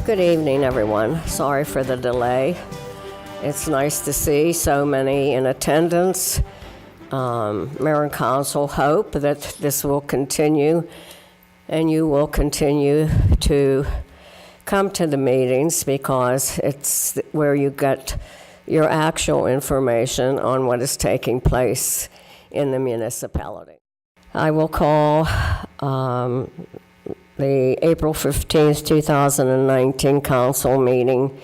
Good evening, everyone. Sorry for the delay. It's nice to see so many in attendance. Mayor and Council hope that this will continue and you will continue to come to the meetings because it's where you get your actual information on what is taking place in the municipality. I will call the April 15th, 2019 council meeting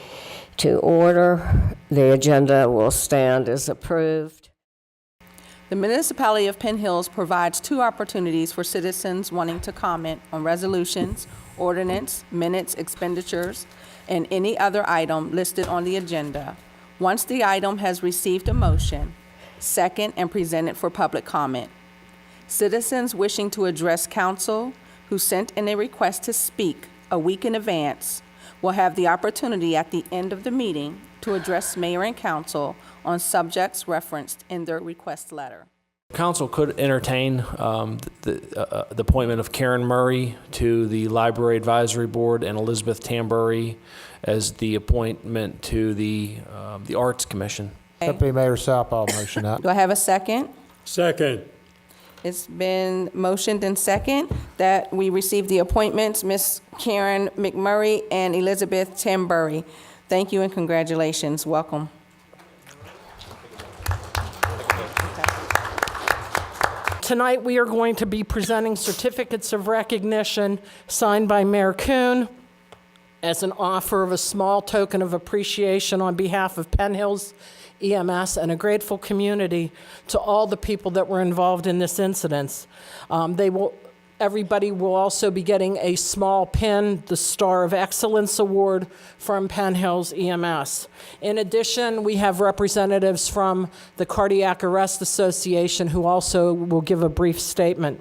to order. The agenda will stand as approved. The municipality of Penn Hills provides 2 opportunities for citizens wanting to comment on resolutions, ordinance, minutes, expenditures, and any other item listed on the agenda. Once the item has received a motion, second, and presented for public comment. Citizens wishing to address council who sent in a request to speak a week in advance will have the opportunity at the end of the meeting to address mayor and council on subjects referenced in their request letter. Council could entertain the appointment of Karen Murray to the Library Advisory Board and Elizabeth Tambury as the appointment to the Arts Commission. Deputy Mayor Southall, motion that. Do I have a second? Second. It's been motioned and second that we receive the appointments, Ms. Karen McMurray and Elizabeth Tambury. Thank you and congratulations. Welcome. Tonight we are going to be presenting certificates of recognition signed by Mayor Kuhn as an offer of a small token of appreciation on behalf of Penn Hills EMS and a grateful community to all the people that were involved in this incident. Everybody will also be getting a small pin, the Star of Excellence Award from Penn Hills EMS. In addition, we have representatives from the Cardiac Arrest Association who also will give a brief statement.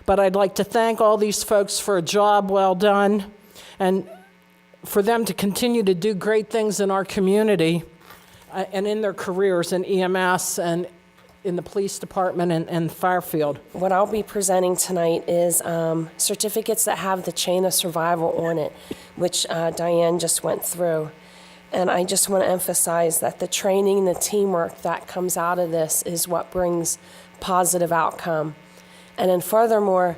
But I'd like to thank all these folks for a job well done and for them to continue to do great things in our community and in their careers in EMS and in the police department and fire field. What I'll be presenting tonight is certificates that have the chain of survival on it, which Diane just went through. And I just want to emphasize that the training, the teamwork that comes out of this is what brings positive outcome. And then furthermore,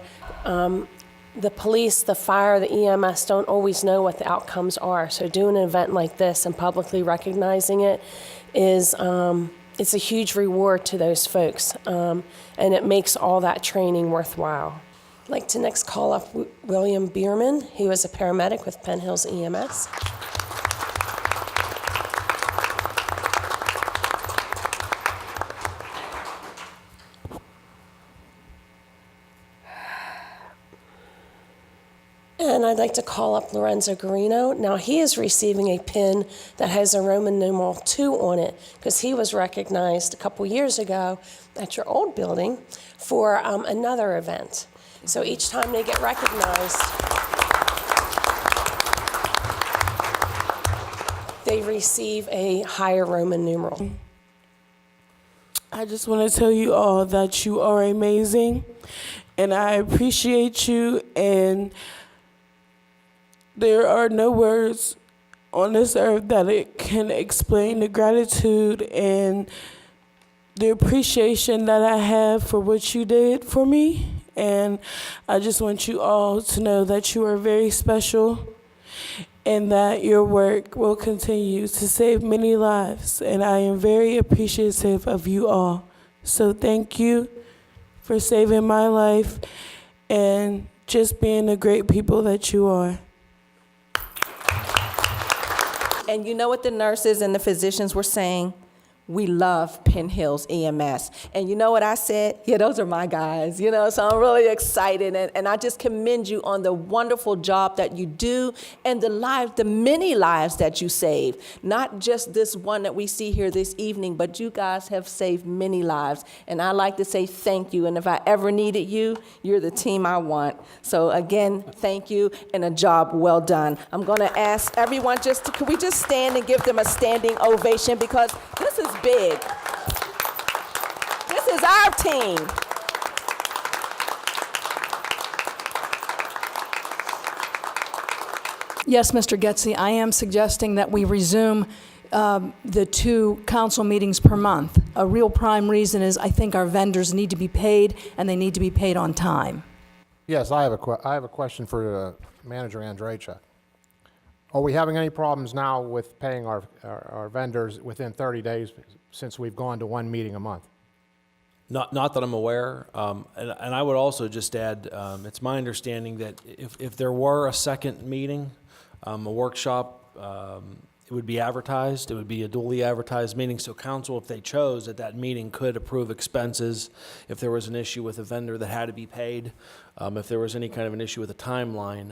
the police, the fire, the EMS don't always know what the outcomes are. So doing an event like this and publicly recognizing it is it's a huge reward to those folks, and it makes all that training worthwhile. I'd like to next call up William Bierman. He was a paramedic with Penn Hills EMS. And I'd like to call up Lorenzo Garino. Now, he is receiving a pin that has a Roman numeral 2 on it because he was recognized a couple years ago at your old building for another event. So each time they get recognized, they receive a higher Roman numeral. I just want to tell you all that you are amazing, and I appreciate you, and there are no words on this earth that it can explain the gratitude and the appreciation that I have for what you did for me. And I just want you all to know that you are very special and that your work will continue to save many lives. And I am very appreciative of you all. So thank you for saving my life and just being the great people that you are. And you know what the nurses and the physicians were saying? We love Penn Hills EMS. And you know what I said? Yeah, those are my guys, so I'm really excited. And I just commend you on the wonderful job that you do and the many lives that you save. Not just this one that we see here this evening, but you guys have saved many lives. And I like to say thank you. And if I ever needed you, you're the team I want. So again, thank you and a job well done. I'm gonna ask everyone could we just stand and give them a standing ovation because this is big. This is our team. Yes, Mr. Getzey, I am suggesting that we resume the 2 council meetings per month. A real prime reason is I think our vendors need to be paid, and they need to be paid on time. Yes, I have a question for Manager Andrachuk. Are we having any problems now with paying our vendors within 30 days since we've gone to 1 meeting a month? Not that I'm aware. And I would also just add, it's my understanding that if there were a second meeting, a workshop, it would be advertised. It would be a duly advertised meeting. So council, if they chose at that meeting, could approve expenses. If there was an issue with a vendor that had to be paid, if there was any kind of an issue with a timeline,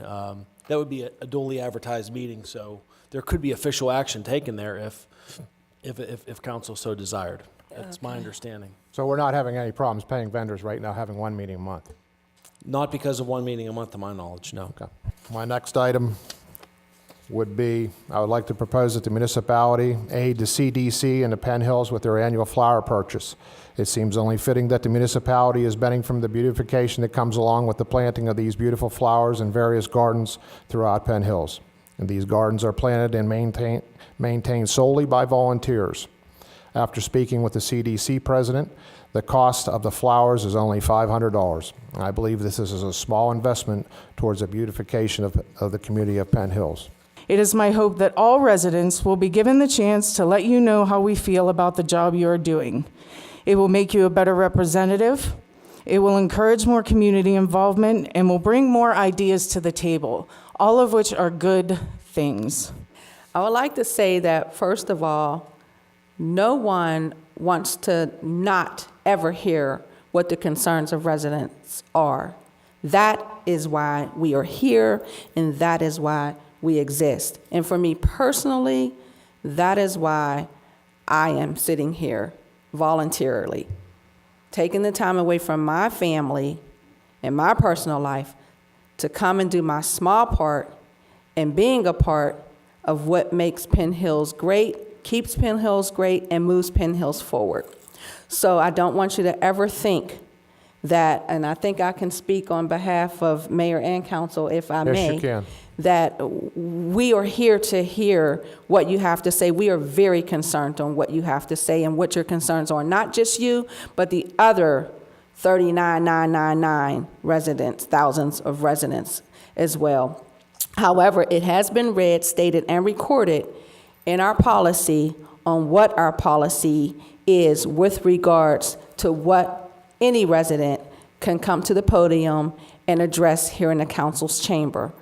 that would be a duly advertised meeting. So there could be official action taken there if council so desired. That's my understanding. So we're not having any problems paying vendors right now, having 1 meeting a month? Not because of 1 meeting a month, to my knowledge, no. Okay. My next item would be, I would like to propose that the municipality aid the CDC and the Penn Hills with their annual flower purchase. It seems only fitting that the municipality is benefiting from the beautification that comes along with the planting of these beautiful flowers in various gardens throughout Penn Hills. And these gardens are planted and maintained solely by volunteers. After speaking with the CDC president, the cost of the flowers is only $500. I believe this is a small investment towards the beautification of the community of Penn Hills. It is my hope that all residents will be given the chance to let you know how we feel about the job you are doing. It will make you a better representative. It will encourage more community involvement and will bring more ideas to the table, all of which are good things. I would like to say that, first of all, no one wants to not ever hear what the concerns of residents are. That is why we are here, and that is why we exist. And for me personally, that is why I am sitting here voluntarily, taking the time away from my family and my personal life to come and do my small part and being a part of what makes Penn Hills great, keeps Penn Hills great, and moves Penn Hills forward. So I don't want you to ever think that, and I think I can speak on behalf of mayor and council if I may. Yes, you can. That we are here to hear what you have to say. We are very concerned on what you have to say and what your concerns are. Not just you, but the other 39,999 residents, thousands of residents as well. However, it has been read, stated, and recorded in our policy on what our policy is with regards to what any resident can come to the podium and address here in the council's chamber.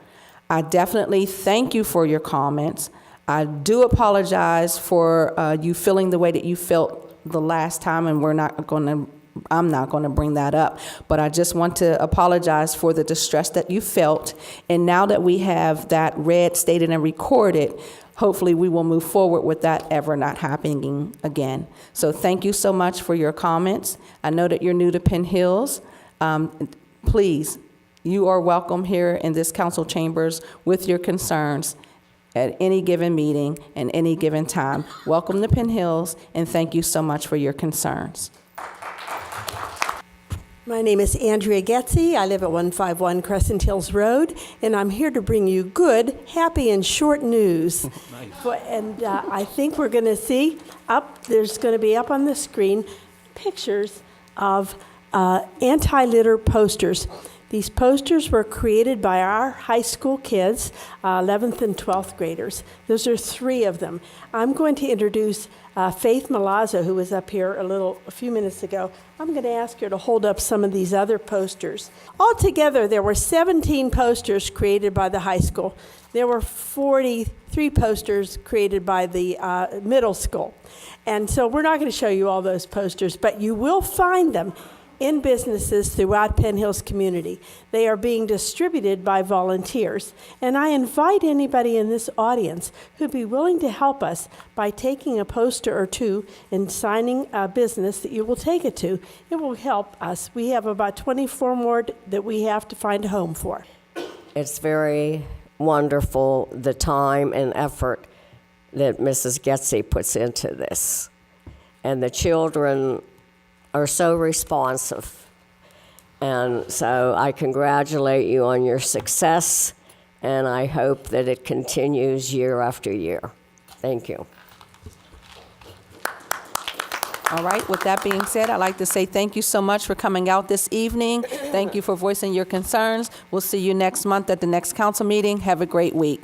I definitely thank you for your comments. I do apologize for you feeling the way that you felt the last time, and I'm not going to bring that up, but I just want to apologize for the distress that you felt. And now that we have that read, stated, and recorded, hopefully we will move forward with that ever not happening again. So thank you so much for your comments. I know that you're new to Penn Hills. Please, you are welcome here in this council chambers with your concerns at any given meeting and any given time. Welcome to Penn Hills, and thank you so much for your concerns. My name is Andrea Getzey. I live at 151 Crescent Hills Road, and I'm here to bring you good, happy, and short news. Nice. I think we're going to see there's going to be up on the screen pictures of anti-litter posters. These posters were created by our high school kids, 11th and 12th graders. Those are 3 of them. I'm going to introduce Faith Malazzo, who was up here a few minutes ago. I'm going to ask her to hold up some of these other posters. Altogether, there were 17 posters created by the high school. There were 43 posters created by the middle school. And so we're not going to show you all those posters, but you will find them in businesses throughout Penn Hills community. They are being distributed by volunteers. And I invite anybody in this audience who'd be willing to help us by taking a poster or 2 and signing a business that you will take it to. It will help us. We have about 24 more that we have to find a home for. It's very wonderful, the time and effort that Mrs. Getzey puts into this. And the children are so responsive. And so I congratulate you on your success, and I hope that it continues year after year. Thank you. All right, with that being said, I'd like to say thank you so much for coming out this evening. Thank you for voicing your concerns. We'll see you next month at the next council meeting. Have a great week.